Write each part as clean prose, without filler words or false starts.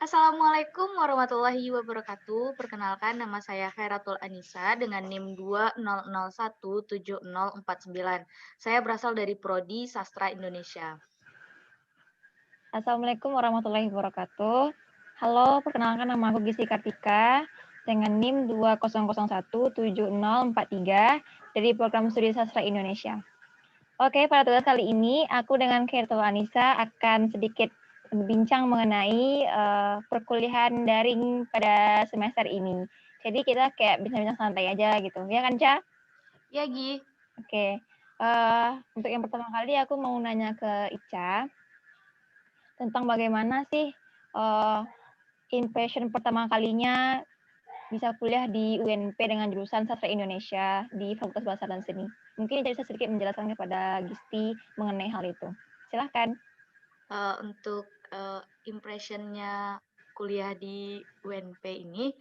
Assalamualaikum warahmatullahi wabarakatuh. Perkenalkan nama saya Khairatul Anisa dengan NIM 200170049. Saya berasal dari Prodi Sastra Indonesia. Assalamualaikum warahmatullahi wabarakatuh. Halo, perkenalkan nama aku Gisti Kartika dengan NIM 200170043 dari Program Studi Sastra Indonesia. Oke, pada tugas kali ini aku dengan Khairatul Anisa akan sedikit berbincang mengenai perkuliahan daring pada semester ini. Jadi kita kayak bincang-bincang santai aja gitu, ya kan, Ca? Ya, Gi. Oke, untuk yang pertama kali aku mau nanya ke Ica tentang bagaimana sih impression pertama kalinya bisa kuliah di UNP dengan jurusan Sastra Indonesia di Fakultas Bahasa dan Seni. Mungkin Ica bisa sedikit menjelaskan kepada Gisti mengenai hal itu. Silahkan. Untuk impressionnya kuliah di UNP ini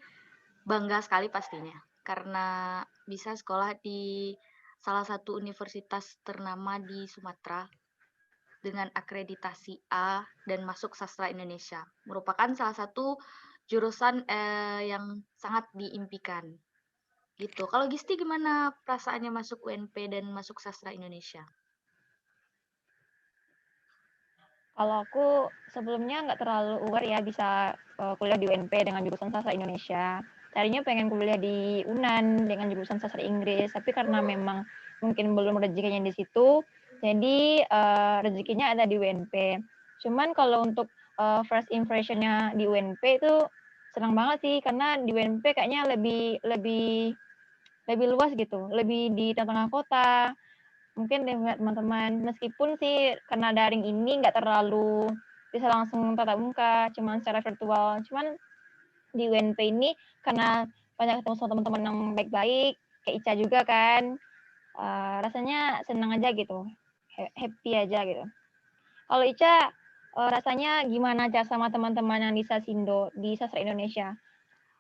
bangga sekali pastinya karena bisa sekolah di salah satu universitas ternama di Sumatera dengan akreditasi A dan masuk sastra Indonesia. Merupakan salah satu jurusan yang sangat diimpikan. Gitu. Kalau Gisti gimana perasaannya masuk UNP dan masuk sastra Indonesia? Kalau aku sebelumnya nggak terlalu aware ya bisa kuliah di UNP dengan jurusan Sastra Indonesia. Tadinya pengen kuliah di UNAN dengan jurusan Sastra Inggris, tapi karena memang mungkin belum rezekinya di situ, jadi rezekinya ada di UNP. Cuman kalau untuk first impressionnya di UNP itu senang banget sih, karena di UNP kayaknya lebih lebih lebih luas gitu, lebih di tengah-tengah kota. Mungkin dengan teman-teman, meskipun sih karena daring ini nggak terlalu bisa langsung tatap muka, cuman secara virtual. Cuman di UNP ini karena banyak ketemu sama teman-teman yang baik-baik, kayak Ica juga kan, rasanya senang aja gitu, happy aja gitu. Kalau Ica, rasanya gimana aja sama teman-teman yang di Sasindo, di Sastra Indonesia?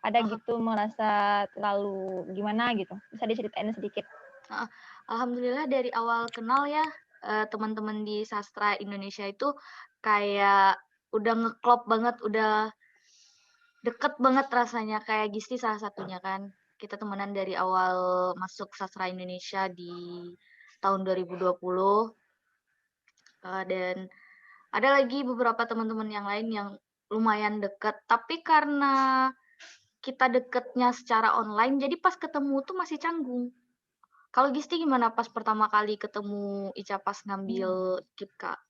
Ada Ah, gitu merasa terlalu gimana gitu? Bisa diceritain sedikit? ah, Alhamdulillah dari awal kenal ya teman-teman di sastra Indonesia itu kayak udah ngeklop banget, udah deket banget rasanya kayak Gisti salah satunya kan. Kita temenan dari awal masuk sastra Indonesia di tahun 2020 dan ada lagi beberapa teman-teman yang lain yang lumayan deket. Tapi karena kita deketnya secara online, jadi pas ketemu tuh masih canggung. Kalau Gisti gimana pas pertama kali ketemu Ica pas ngambil KIPKA?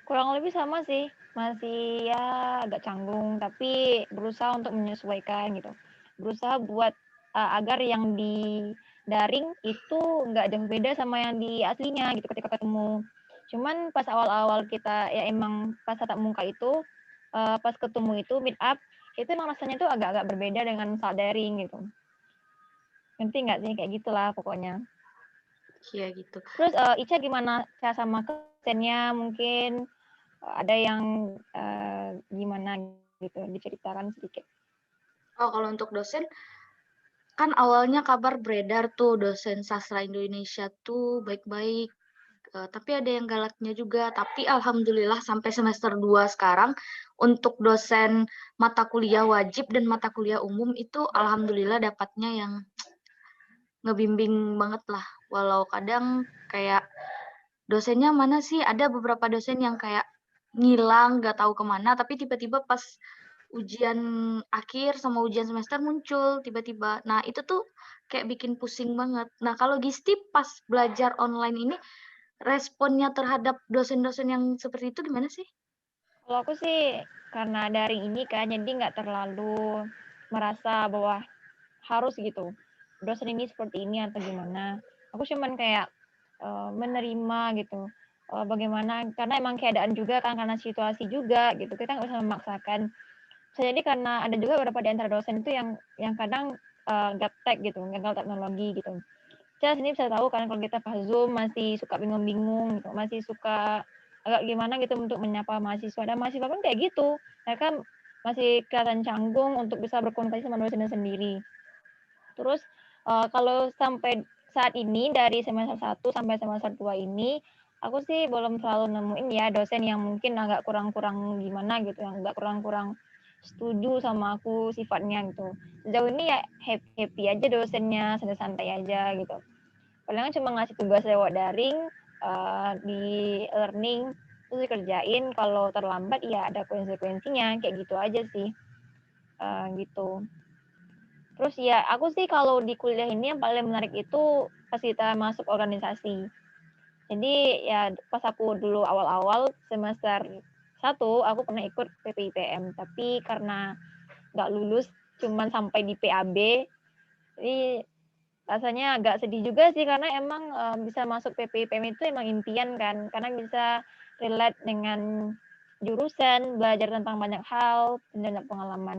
Kurang lebih sama sih, masih ya agak canggung, tapi berusaha untuk menyesuaikan gitu. Berusaha buat agar yang di daring itu nggak jauh beda sama yang di aslinya gitu ketika ketemu. Cuman pas awal-awal kita ya emang pas tatap muka itu, pas ketemu itu meet up, itu emang rasanya tuh agak-agak berbeda dengan saat daring gitu. Ngerti nggak sih? Kayak gitulah pokoknya. Iya gitu. Terus Ica gimana cara sama kesennya mungkin ada yang gimana gitu, diceritakan sedikit. Oh, kalau untuk dosen, kan awalnya kabar beredar tuh dosen sastra Indonesia tuh baik-baik, tapi ada yang galaknya juga. Tapi alhamdulillah sampai semester 2 sekarang, untuk dosen mata kuliah wajib dan mata kuliah umum itu alhamdulillah dapatnya yang ngebimbing banget lah. Walau kadang kayak dosennya mana sih, ada beberapa dosen yang kayak ngilang, nggak tahu kemana, tapi tiba-tiba pas ujian akhir sama ujian semester muncul tiba-tiba. Nah, itu tuh kayak bikin pusing banget. Nah, kalau Gisti pas belajar online ini, responnya terhadap dosen-dosen yang seperti itu gimana sih? Kalau aku sih karena daring ini kan jadi nggak terlalu merasa bahwa harus gitu dosen ini seperti ini atau gimana. Aku cuman kayak menerima gitu. Bagaimana karena emang keadaan juga kan karena situasi juga gitu kita nggak bisa memaksakan. Bisa jadi karena ada juga beberapa di antara dosen itu yang kadang gaptek gitu, gagal teknologi gitu. Saya sini bisa tahu kan kalau kita pas Zoom masih suka bingung-bingung gitu, masih suka agak gimana gitu untuk menyapa mahasiswa. Dan mahasiswa pun kayak gitu. Mereka masih kelihatan canggung untuk bisa berkomunikasi sama dosennya sendiri. Terus kalau sampai saat ini dari semester 1 sampai semester 2 ini Aku sih belum terlalu nemuin ya dosen yang mungkin agak kurang-kurang gimana gitu, yang agak kurang-kurang setuju sama aku sifatnya gitu. Sejauh ini ya happy aja dosennya, santai-santai aja gitu. Palingan cuma ngasih tugas lewat daring, di learning, terus dikerjain, kalau terlambat ya ada konsekuensinya, kayak gitu aja sih, gitu. Terus ya aku sih kalau di kuliah ini yang paling menarik itu pas kita masuk organisasi. Jadi ya pas aku dulu awal-awal semester 1 aku pernah ikut PPIPM, tapi karena nggak lulus cuman sampai di PAB, jadi rasanya agak sedih juga sih karena emang bisa masuk PPIPM itu emang impian kan, karena bisa relate dengan jurusan, belajar tentang banyak hal, dan banyak pengalaman.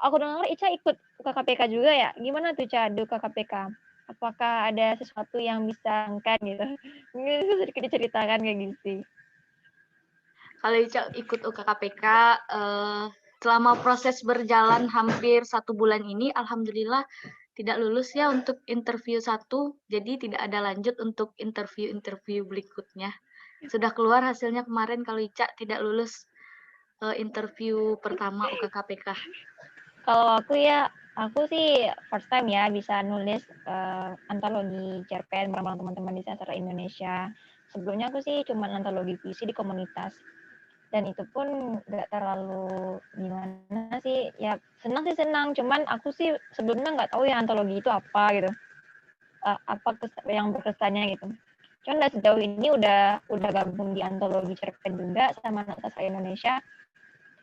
Aku dengar Ica ikut UKKPK juga ya? Gimana tuh Ca di UKKPK? Apakah ada sesuatu yang bisa angkat gitu? Mungkin bisa sedikit diceritakan kayak gitu sih. Kalau Ica ikut UKKPK, selama proses berjalan hampir 1 bulan ini, alhamdulillah tidak lulus ya untuk interview 1, jadi tidak ada lanjut untuk interview-interview berikutnya. Sudah keluar hasilnya kemarin kalau Ica tidak lulus interview pertama UKKPK. Kalau aku sih first time ya bisa nulis antologi cerpen bersama teman-teman di sastra Indonesia. Sebelumnya aku sih cuma antologi puisi di komunitas. Dan itu pun nggak terlalu gimana sih, ya senang sih senang, cuman aku sih sebelumnya nggak tahu ya antologi itu apa gitu. Apa yang berkesannya gitu. Cuman udah sejauh ini udah gabung di antologi cerpen juga sama anak sastra Indonesia,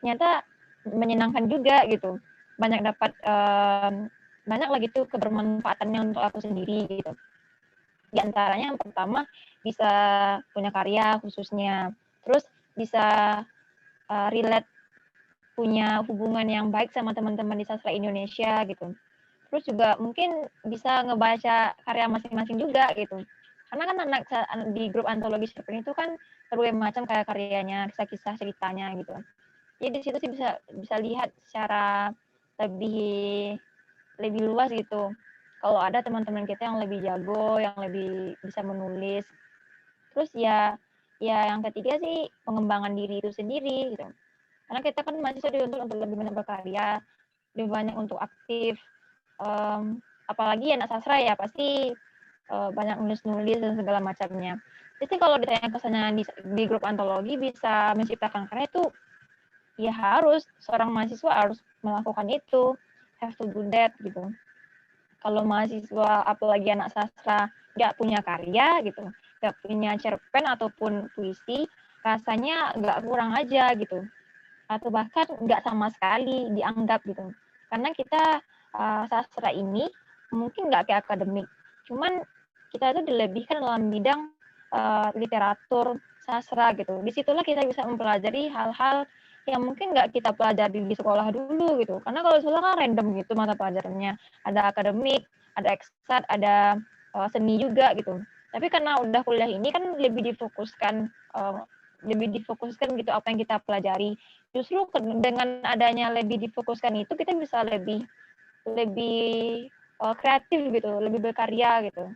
ternyata menyenangkan juga gitu. Banyak dapat banyak lagi tuh kebermanfaatannya untuk aku sendiri gitu. Di antaranya yang pertama bisa punya karya khususnya, terus bisa relate punya hubungan yang baik sama teman-teman di sastra Indonesia gitu. Terus juga mungkin bisa ngebaca karya masing-masing juga gitu. Karena kan anak di grup antologi cerpen itu kan berbagai macam kayak karyanya, kisah-kisah ceritanya gitu. Jadi di situ sih bisa lihat secara lebih lebih luas gitu. Kalau ada teman-teman kita yang lebih jago, yang lebih bisa menulis. Terus ya yang ketiga sih pengembangan diri itu sendiri gitu. Karena kita kan mahasiswa dituntut untuk lebih banyak berkarya, lebih banyak untuk aktif. Apalagi anak sastra ya pasti banyak nulis-nulis dan segala macamnya. Jadi kalau ditanya kesannya di grup antologi bisa menciptakan karya itu ya harus seorang mahasiswa harus melakukan itu, have to do that gitu. Kalau mahasiswa apalagi anak sastra nggak punya karya gitu, nggak punya cerpen ataupun puisi, rasanya nggak kurang aja gitu, atau bahkan nggak sama sekali dianggap gitu. Karena kita sastra ini mungkin nggak kayak akademik, cuman kita itu dilebihkan dalam bidang literatur sastra gitu. Disitulah kita bisa mempelajari hal-hal yang mungkin nggak kita pelajari di sekolah dulu gitu. Karena kalau sekolah kan random gitu mata pelajarannya. Ada akademik, ada eksat, ada seni juga gitu. Tapi karena udah kuliah ini kan lebih difokuskan gitu apa yang kita pelajari. Justru dengan adanya lebih difokuskan itu kita bisa lebih lebih kreatif gitu, lebih berkarya gitu,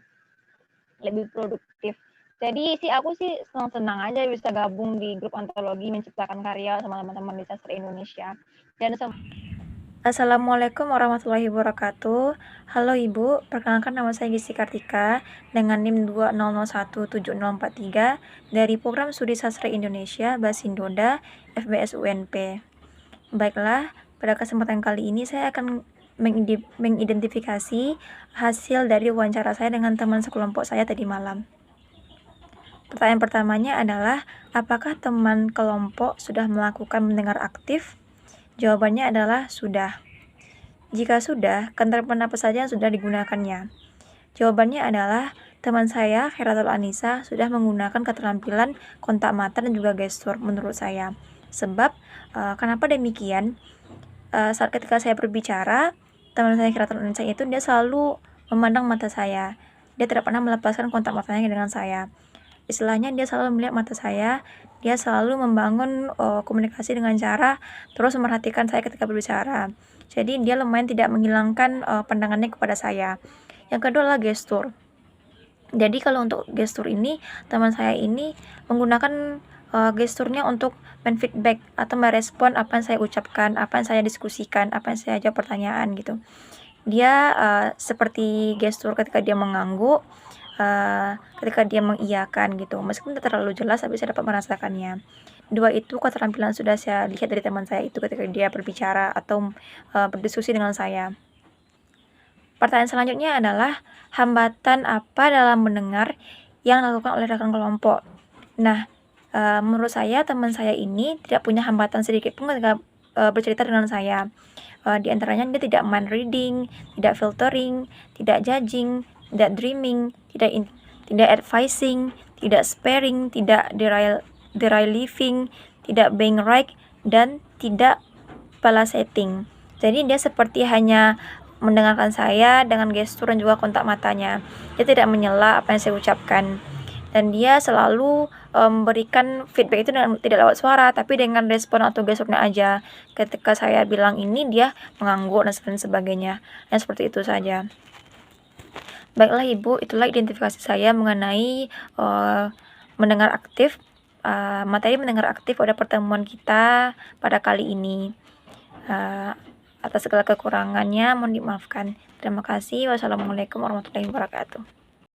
lebih produktif. Jadi sih aku sih senang-senang aja bisa gabung di grup antologi menciptakan karya sama teman-teman di sastra Indonesia. Dan Assalamualaikum warahmatullahi wabarakatuh. Halo Ibu, perkenalkan nama saya Gizi Kartika dengan NIM 2001743 dari Program Studi Sastra Indonesia Basindoda FBS UNP. Baiklah, pada kesempatan kali ini saya akan mengidentifikasi hasil dari wawancara saya dengan teman sekelompok saya tadi malam. Pertanyaan pertamanya adalah, apakah teman kelompok sudah melakukan mendengar aktif? Jawabannya adalah sudah. Jika sudah, keterampilan apa saja yang sudah digunakannya? Jawabannya adalah teman saya, Heratul Anissa, sudah menggunakan keterampilan kontak mata dan juga gestur menurut saya. Sebab, kenapa demikian? Saat ketika saya berbicara, teman saya Heratul Anissa itu dia selalu memandang mata saya. Dia tidak pernah melepaskan kontak matanya dengan saya. Istilahnya dia selalu melihat mata saya, dia selalu membangun komunikasi dengan cara terus memperhatikan saya ketika berbicara. Jadi dia lumayan tidak menghilangkan pandangannya kepada saya. Yang kedua adalah gestur. Jadi kalau untuk gestur ini, teman saya ini menggunakan gesturnya untuk men-feedback atau merespon apa yang saya ucapkan, apa yang saya diskusikan, apa yang saya jawab pertanyaan gitu. Dia seperti gestur ketika dia mengangguk, ketika dia mengiyakan gitu. Meskipun tidak terlalu jelas, tapi saya dapat merasakannya. Dua itu keterampilan sudah saya lihat dari teman saya itu ketika dia berbicara atau berdiskusi dengan saya. Pertanyaan selanjutnya adalah hambatan apa dalam mendengar yang dilakukan oleh rekan kelompok. Nah, menurut saya teman saya ini tidak punya hambatan sedikit pun ketika bercerita dengan saya. Di antaranya dia tidak mind reading, tidak filtering, tidak judging, tidak dreaming, tidak advising, tidak sparing, tidak deriving, tidak being right, dan tidak palaceting. Jadi dia seperti hanya mendengarkan saya dengan gestur dan juga kontak matanya. Dia tidak menyela apa yang saya ucapkan. Dan dia selalu memberikan feedback itu dengan tidak lewat suara, tapi dengan respon atau gesturnya aja. Ketika saya bilang ini, dia mengangguk dan sebagainya. Dan seperti itu saja. Baiklah Ibu, itulah identifikasi saya mengenai mendengar aktif. Materi mendengar aktif pada pertemuan kita pada kali ini. Atas segala kekurangannya mohon dimaafkan. Terima kasih. Wassalamualaikum warahmatullahi wabarakatuh.